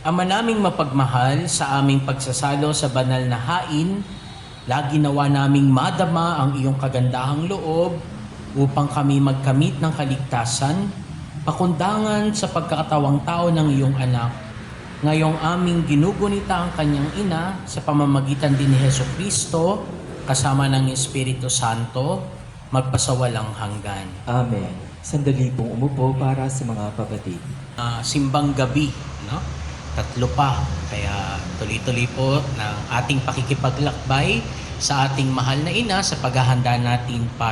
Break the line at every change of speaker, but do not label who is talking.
Ama naming mapagmahal, sa aming pagsasalo sa banal na hain, lagi nawa naming madama ang iyong kagandahang loob upang kami magkamit ng kaligtasan, pakundangan sa pagkakatawang tao ng iyong anak. Ngayong aming ginugunita ang kanyang ina sa pamamagitan din ni Hesukristo, kasama ng Espiritu Santo, magpasawalang hanggan.
Amen. Sandali pong umupo para sa mga kapatid.
Simbang gabi, no? 3 pa. Kaya tuloy-tuloy po ng ating pakikipaglakbay sa ating mahal na ina sa paghahanda natin para